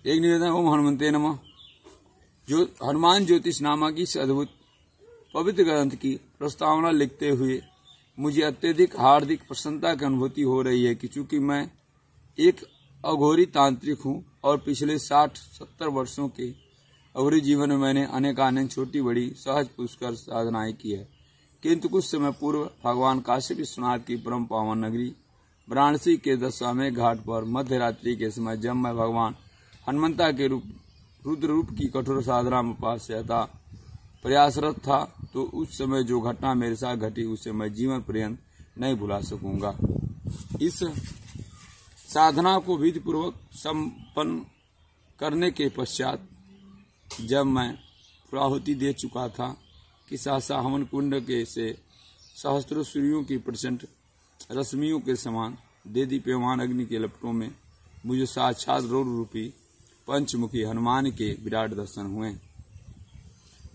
एक निवेदन। ओम हनुमंते नमः। जो हनुमान ज्योतिष नामक इस अद्भुत पवित्र ग्रंथ की प्रस्तावना लिखते हुए मुझे अत्यधिक हार्दिक प्रसन्नता की अनुभूति हो रही है कि चूंकि मैं एक अघोरी तांत्रिक हूँ और पिछले 60-70 वर्षों के अघोरी जीवन में मैंने अनेकानेक छोटी बड़ी सहज पुष्कर साधनाएं की है, किंतु कुछ समय पूर्व भगवान काशी विश्वनाथ की परम पावन नगरी वाराणसी के दशाश्वमेध घाट पर मध्य रात्रि के समय जब मैं भगवान हनुमंता के रुद्र रूप की कठोर साधना में उपास्यता प्रयासरत था, तो उस समय जो घटना मेरे साथ घटी उसे मैं जीवन पर्यंत नहीं भुला सकूंगा। इस साधना को विधि पूर्वक संपन्न करने के पश्चात जब मैं प्राहुति दे चुका था कि सहसा हवन कुंड के से सहस्त्रों सूर्यों की प्रचंड रश्मियों के समान देदीप्यमान अग्नि के लपटों में मुझे साक्षात रौद्र रूपी पंचमुखी हनुमान के विराट दर्शन हुए।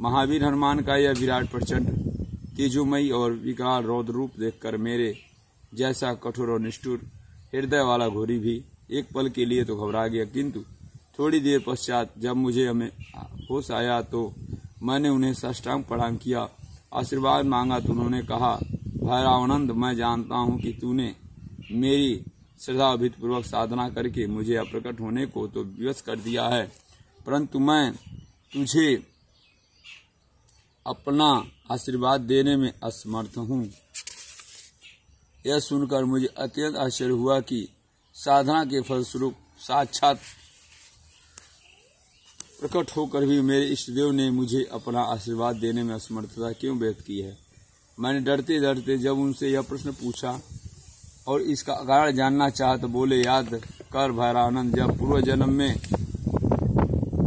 महावीर हनुमान का यह विराट प्रचंड तेजोमयी और विकराल रौद्र रूप देखकर मेरे जैसा कठोर और निष्ठुर हृदय वाला घोरी भी एक पल के लिए तो घबरा गया, किंतु थोड़ी देर पश्चात जब मुझे होश आया तो मैंने उन्हें साष्टांग प्रणाम किया, आशीर्वाद मांगा तो उन्होंने कहा, भैरवानंद, मैं जानता हूँ कि तूने मेरी श्रद्धा विधिपूर्वक साधना करके मुझे अप्रकट होने को तो विवश कर दिया है, परंतु मैं तुझे अपना आशीर्वाद देने में असमर्थ हूँ। यह सुनकर मुझे अत्यंत आश्चर्य हुआ कि साधना के फलस्वरूप साक्षात प्रकट होकर भी मेरे इष्टदेव ने मुझे अपना आशीर्वाद देने में असमर्थता क्यों व्यक्त की है। मैंने डरते डरते जब उनसे यह प्रश्न पूछा और इसका कारण जानना चाहा तो बोले, याद कर भैरवानंद, जब पूर्व जन्म में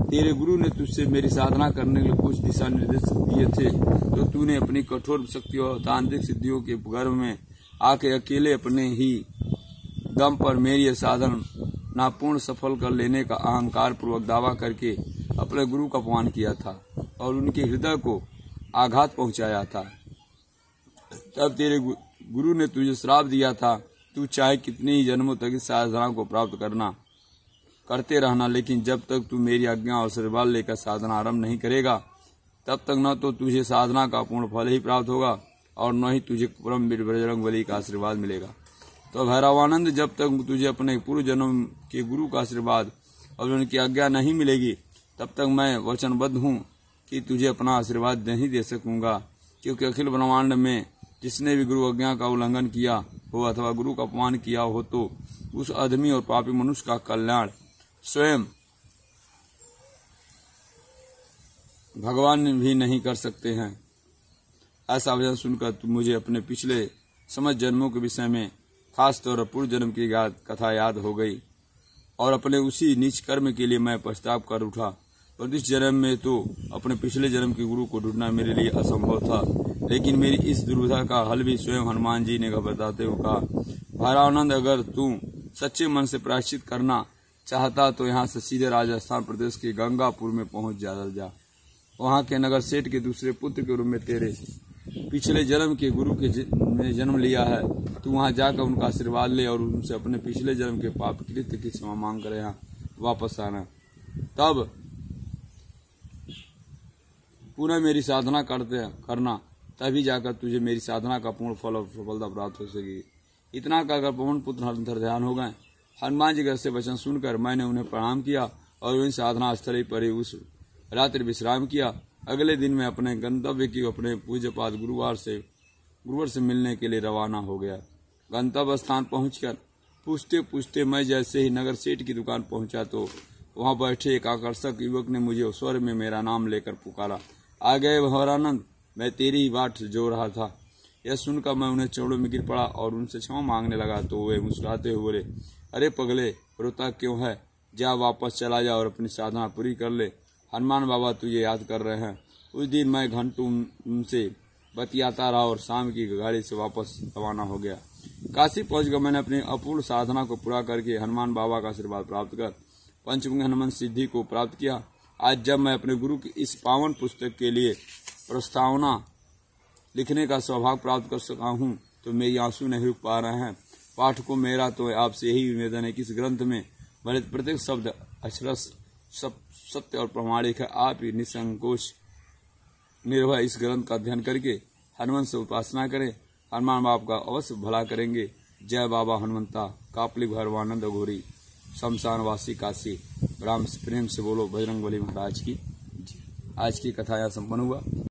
तेरे गुरु ने तुझसे मेरी साधना करने के लिए कुछ दिशा निर्देश दिए थे, तो तूने अपनी कठोर शक्तियों और तांत्रिक सिद्धियों के गर्भ में आके अकेले अपने ही दम पर मेरी साधन नापूर्ण सफल कर लेने का अहंकार पूर्वक दावा करके अपने गुरु का अपमान किया था और उनके हृदय को आघात पहुंचाया था। तब तेरे गुरु ने तुझे श्राप दिया था, तू चाहे कितने ही जन्मों तक इस साधना को प्राप्त करते रहना, लेकिन जब तक तू मेरी आज्ञा और आशीर्वाद लेकर साधना आरंभ नहीं करेगा तब तक न तो तुझे साधना का पूर्ण फल ही प्राप्त होगा और न ही तुझे परम वीर बजरंगबली का आशीर्वाद मिलेगा। तो भैरवानंद, जब तक तुझे अपने पूर्व जन्म के गुरु का आशीर्वाद और उनकी आज्ञा नहीं मिलेगी तब तक मैं वचनबद्ध हूँ कि तुझे अपना आशीर्वाद नहीं दे सकूंगा, क्योंकि अखिल ब्रह्मांड में जिसने भी गुरु आज्ञा का उल्लंघन किया हो अथवा गुरु का अपमान किया हो तो उस आदमी और पापी मनुष्य का कल्याण स्वयं भगवान भी नहीं कर सकते हैं। ऐसा वचन सुनकर मुझे अपने पिछले समस्त जन्मों के विषय में खास तौर पर पूर्व जन्म की कथा याद हो गई और अपने उसी नीच कर्म के लिए मैं पछतावा कर उठा। पर इस जन्म में तो अपने पिछले जन्म के गुरु को ढूंढना मेरे लिए असंभव था, लेकिन मेरी इस दुविधा का हल भी स्वयं हनुमान जी ने बताते हुए कहा, भैरवानंद, अगर तू सच्चे मन से प्रायश्चित करना चाहता तो यहाँ से सीधे राजस्थान प्रदेश के गंगापुर में पहुंच जा। वहाँ के नगर सेठ के दूसरे पुत्र के रूप में तेरे पिछले जन्म के गुरु के ने जन्म लिया है। तू वहाँ जाकर उनका आशीर्वाद ले और उनसे अपने पिछले जन्म के पाप कृत्य की क्षमा मांग कर यहाँ वापस आना। तब पुनः मेरी साधना करना, तभी जाकर तुझे मेरी साधना का पूर्ण फल और सफलता प्राप्त हो सकेगी। इतना कहकर पवन पुत्र अंतर ध्यान हो गए। हनुमान जी का ऐसे वचन सुनकर मैंने उन्हें प्रणाम किया और उन साधना स्थल पर ही उस रात्रि विश्राम किया। अगले दिन मैं अपने गंतव्य की अपने पूज्यपाद गुरुवर से मिलने के लिए रवाना हो गया। गंतव्य स्थान पहुंचकर पूछते पूछते मैं जैसे ही नगर सेठ की दुकान पहुंचा तो वहां बैठे एक आकर्षक युवक ने मुझे स्वर में मेरा नाम लेकर पुकारा, आ गए भैरवानंद, मैं तेरी ही बाट जो रहा था। यह सुनकर मैं उन्हें चौड़ों में गिर पड़ा और उनसे क्षमा मांगने लगा तो वे मुस्कुराते हुए बोले, अरे पगले, रोता क्यों है, जा वापस चला जा और अपनी साधना पूरी कर ले। हनुमान बाबा तुझे याद कर रहे हैं। उस दिन मैं घंटों उनसे बतियाता रहा और शाम की गाड़ी से वापस रवाना हो गया। काशी पहुंचकर मैंने अपनी अपूर्ण साधना को पूरा करके हनुमान बाबा का आशीर्वाद प्राप्त कर पंचमुखी हनुमान सिद्धि को प्राप्त किया। आज जब मैं अपने गुरु की इस पावन पुस्तक के लिए प्रस्तावना लिखने का सौभाग्य प्राप्त कर सका हूँ तो मेरी आंसू नहीं रुक पा रहे हैं। पाठकों, मेरा तो आपसे यही निवेदन है कि इस ग्रंथ में वर्णित प्रत्येक शब्द अक्षरश सब सत्य और प्रामाणिक है। आप ही निसंकोच निर्भय इस ग्रंथ का अध्ययन करके हनुमान से उपासना करें। हनुमान बाप का अवश्य भला करेंगे। जय बाबा हनुमंता। कापलिक भैरवानंद घोरी, शमशान वासी काशी। राम प्रेम से बोलो बजरंग बली महाराज की। आज की कथा यहाँ संपन्न हुआ।